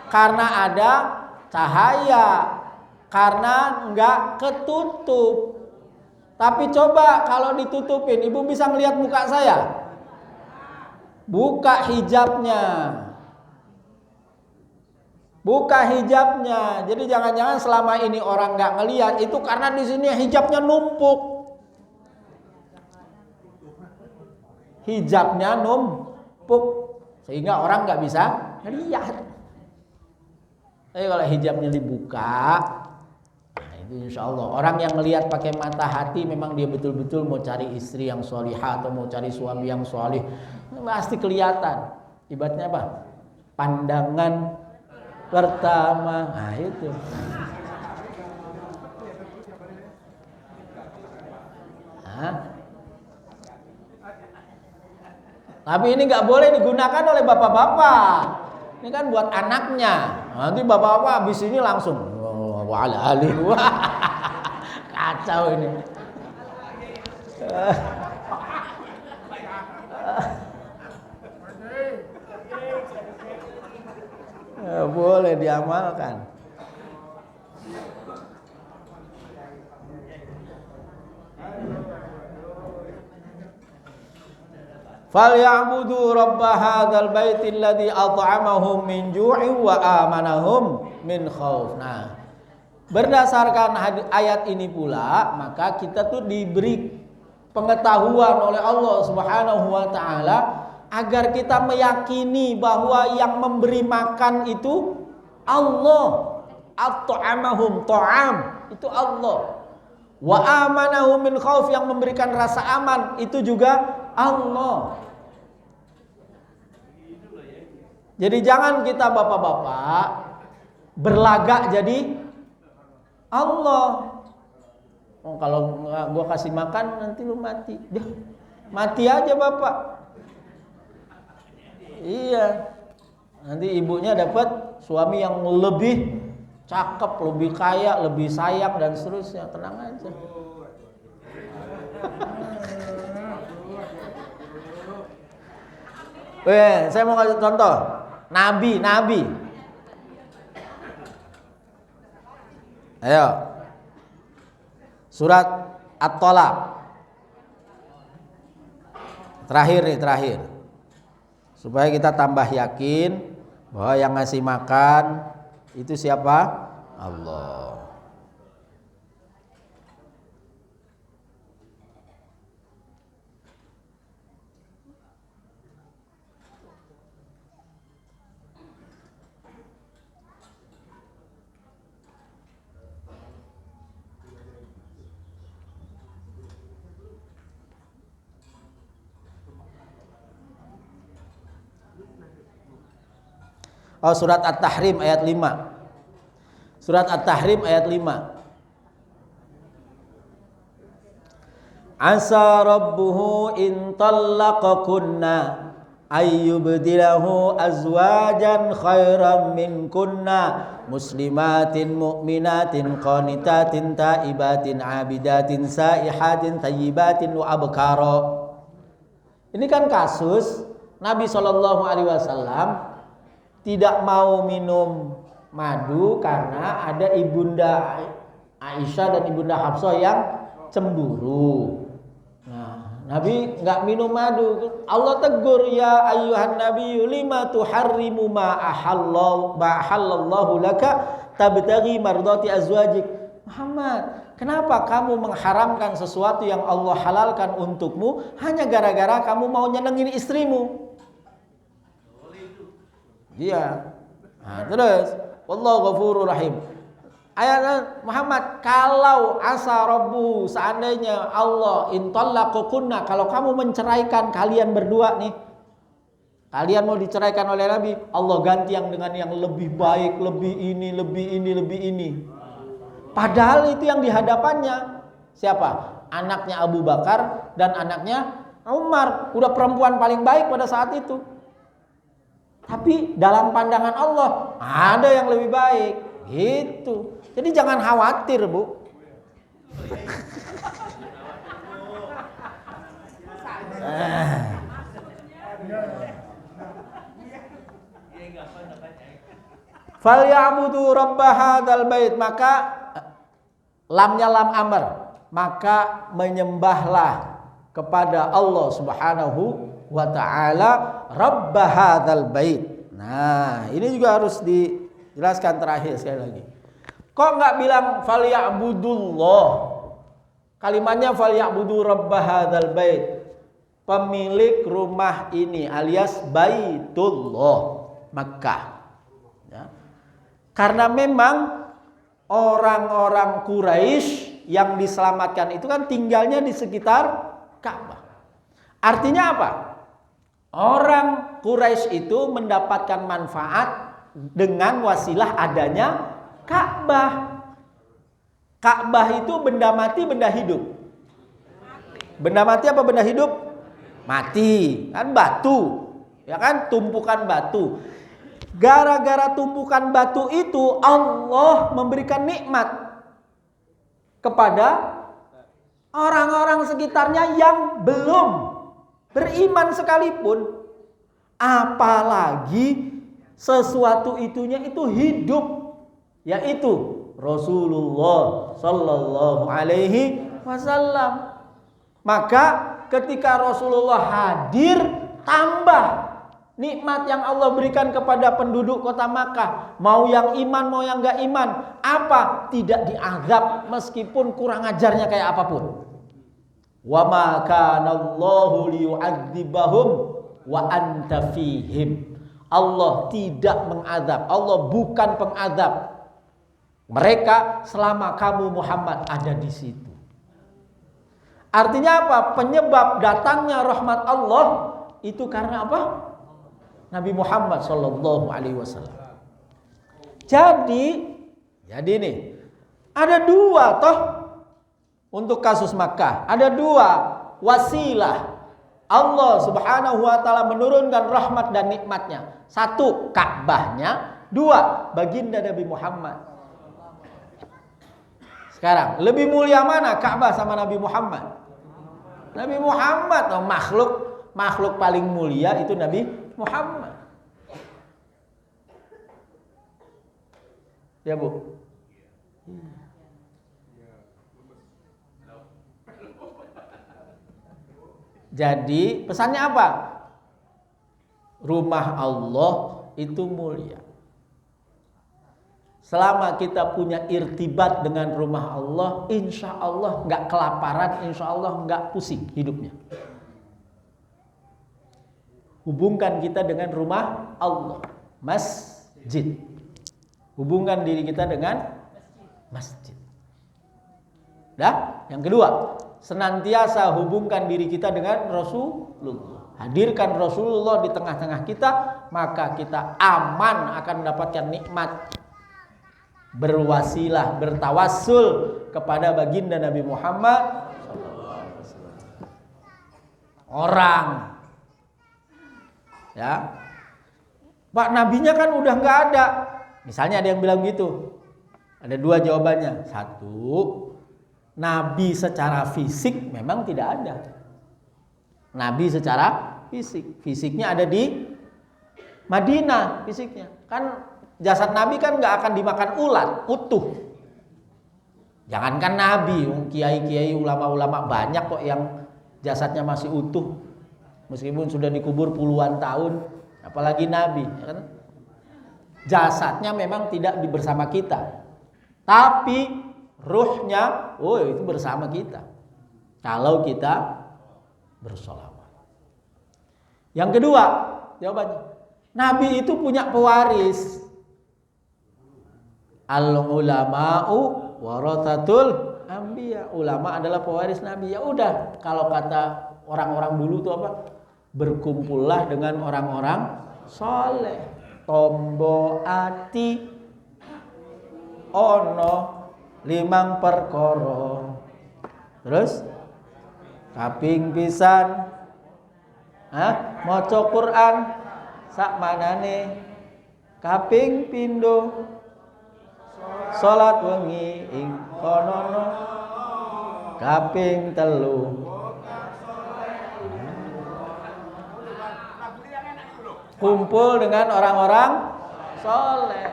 Karena ada cahaya. Karena enggak ketutup. Tapi coba kalau ditutupin, ibu bisa ngelihat muka saya? Buka hijabnya. Buka hijabnya. Jadi jangan-jangan selama ini orang nggak ngelihat itu karena di sini hijabnya numpuk. Hijabnya numpuk sehingga orang nggak bisa ngelihat. Tapi kalau hijabnya dibuka, nah itu insya Allah orang yang ngelihat pakai mata hati memang dia betul-betul mau cari istri yang sholihah atau mau cari suami yang sholih, pasti kelihatan. Ibaratnya apa? Pandangan pertama, nah itu. Nah. Tapi ini nggak boleh digunakan oleh bapak-bapak. Ini kan buat anaknya. Nanti bapak-bapak habis ini langsung wala alih. Kacau ini. Boleh diamalkan. Falyabudu rabb hadzal baitil ladzi at'amahum min ju'i wa amanahum min khauf. Nah, berdasarkan ayat ini pula maka kita tuh diberi pengetahuan oleh Allah Subhanahu wa taala agar kita meyakini bahwa yang memberi makan itu Allah. At-ta'amahum, ta'am itu Allah. Wa amanahum min khauf, yang memberikan rasa aman itu juga Allah. Jadi jangan kita bapak-bapak berlagak jadi Allah. Oh, kalau gua kasih makan nanti lu mati. Mati aja bapak. Iya. Nanti ibunya dapat suami yang lebih cakep, lebih kaya, lebih sayang dan seterusnya. Tenang aja. Saya mau kasih contoh. Nabi. Ayo. Surat At-Tolaq. Terakhir. Supaya kita tambah yakin bahwa yang ngasih makan itu siapa? Allah. Oh, surat At-Tahrim ayat 5. Surat At-Tahrim ayat 5. Asa rabbuhu in tallaqakunna ayyubdilahu azwajan khairam min kunna muslimatin mu'minatin qanitatin taibatin abidatin saihatin tayyibatin wa abkara. Ini kan kasus Nabi SAW tidak mau minum madu karena ada ibunda Aisyah dan ibunda Hafsah yang cemburu. Nah, Nabi nggak minum madu. Allah tegur, ya ayyuhan nabiyyu lima tuharrimu ma ahallallahu laka tabtaghi mardati azwajik. Muhammad, kenapa kamu mengharamkan sesuatu yang Allah halalkan untukmu hanya gara-gara kamu mau nyenengin istrimu? Iya. Nah, terus wallahu ghafurur rahim. Ayat Muhammad, kalau asa rabbu, seandainya Allah intallaqakunna, kalau kamu menceraikan kalian berdua nih, kalian mau diceraikan oleh Nabi, Allah ganti yang dengan yang lebih baik, lebih ini. Padahal itu yang di hadapannya siapa? Anaknya Abu Bakar dan anaknya Umar, udah perempuan paling baik pada saat itu. Tapi dalam pandangan Allah ada yang lebih baik, gitu. Jadi jangan khawatir, Bu. Falyabudu rabb hadzal bait, maka lamnya lam amr, maka menyembahlah kepada Allah Subhanahu wa ta'ala rabb hadzal bait. Nah, ini juga harus dijelaskan terakhir sekali lagi. Kok nggak bilang falyabudullah? Kalimatnya falyabudu rabb hadzal bait, pemilik rumah ini alias Baitullah Makkah. Ya. Karena memang orang-orang Quraisy yang diselamatkan itu kan tinggalnya di sekitar Ka'bah. Artinya apa? Orang Quraisy itu mendapatkan manfaat dengan wasilah adanya Ka'bah. Ka'bah itu benda mati, benda hidup. Benda mati apa benda hidup? Mati, kan batu. Ya kan, tumpukan batu. Gara-gara tumpukan batu itu Allah memberikan nikmat kepada orang-orang sekitarnya yang belum beriman sekalipun. Apalagi sesuatu itunya itu hidup, yaitu Rasulullah Sallallahu Alaihi Wasallam. Maka ketika Rasulullah hadir, tambah nikmat yang Allah berikan kepada penduduk kota Makkah. Mau yang iman, mau yang gak iman. Apa? Tidak diazab meskipun kurang ajarnya kayak apapun. Wa ma kana Allahu liyu'adzibahum wa anta fihim. Allah tidak mengazab. Allah bukan pengazab mereka selama kamu Muhammad ada di situ. Artinya apa? Penyebab datangnya rahmat Allah itu karena apa? Nabi Muhammad Sallallahu Alaihi Wasallam. Jadi nih ada dua toh untuk kasus Makkah. Ada dua wasilah Allah Subhanahu Wa Taala menurunkan rahmat dan nikmatnya. Satu, Ka'bahnya. Dua, baginda Nabi Muhammad. Sekarang lebih mulia mana Ka'bah sama Nabi Muhammad? Nabi Muhammad, oh, makhluk paling mulia itu Nabi Muhammad. Ya, Bu. Jadi pesannya apa? Rumah Allah itu mulia. Selama kita punya irtibat dengan rumah Allah, insya Allah nggak kelaparan, insya Allah nggak pusing hidupnya. Hubungkan kita dengan rumah Allah, masjid. Hubungkan diri kita dengan masjid. Dah, yang kedua, senantiasa hubungkan diri kita dengan Rasulullah. Hadirkan Rasulullah di tengah-tengah kita, maka kita aman akan mendapatkan nikmat. Berwasilah, bertawassul kepada baginda Nabi Muhammad. Ya. Pak, nabinya kan udah nggak ada. Misalnya ada yang bilang gitu. Ada dua jawabannya. Satu, nabi secara fisik memang tidak ada. Nabi secara fisik. Fisiknya ada di Madinah fisiknya. Kan jasad nabi kan nggak akan dimakan ulat, utuh. Jangankan nabi, kiai-kiai, ulama-ulama banyak kok yang jasadnya masih utuh. Meskipun sudah dikubur puluhan tahun, apalagi nabi, ya kan? Jasadnya memang tidak bersama kita. Tapi ruhnya, oh itu bersama kita. Kalau kita bersolawat. Yang kedua, jawabannya, nabi itu punya pewaris. Al-ulama'u warathatul anbiya. Ulama adalah pewaris nabi. Ya udah, kalau kata orang-orang dulu tuh apa? Berkumpullah dengan orang-orang soleh. Tombo ati ono limang perkoro. Terus kaping pisan maca Quran sak manane. Kaping pindho salat wengi ing konono. Kaping telu kumpul dengan orang-orang soleh.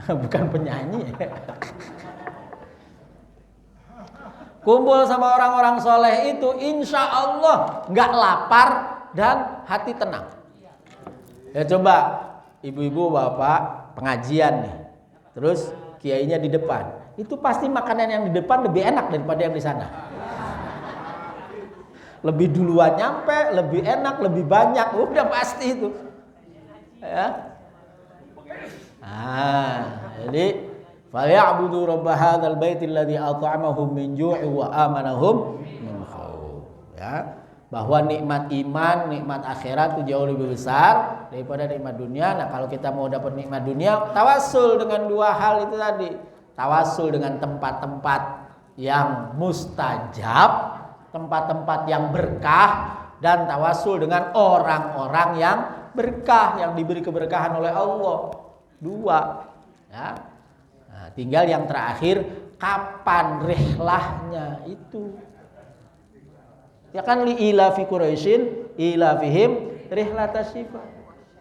Bukan penyanyi. Kumpul sama orang-orang soleh itu insya Allah nggak lapar dan hati tenang. Ya coba ibu-ibu bapak pengajian nih, terus kiainya di depan, itu pasti makanan yang di depan lebih enak daripada yang di sana. Lebih duluan nyampe, lebih enak, lebih banyak, udah pasti itu. Ya. Jadi falya'budu rabb hadzal baitil ladzi at'amahum min ju'i wa amanahum min khauf. Ya, bahwa nikmat iman, nikmat akhirat itu jauh lebih besar daripada nikmat dunia. Nah, kalau kita mau dapat nikmat dunia, tawassul dengan dua hal itu tadi. Tawassul dengan tempat-tempat yang mustajab, tempat-tempat yang berkah, dan tawassul dengan orang-orang yang berkah, yang diberi keberkahan oleh Allah. Dua. Ya. Nah, tinggal yang terakhir, kapan rihlahnya itu. Ya kan li ilafi Quraisyin ilafihim rihlatasyifah.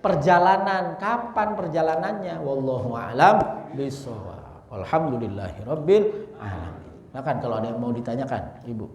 Perjalanan, kapan perjalanannya? Wallahu a'lam bishawab. Alhamdulillahirabbil alamin. Bahkan kalau ada yang mau ditanyakan, Ibu.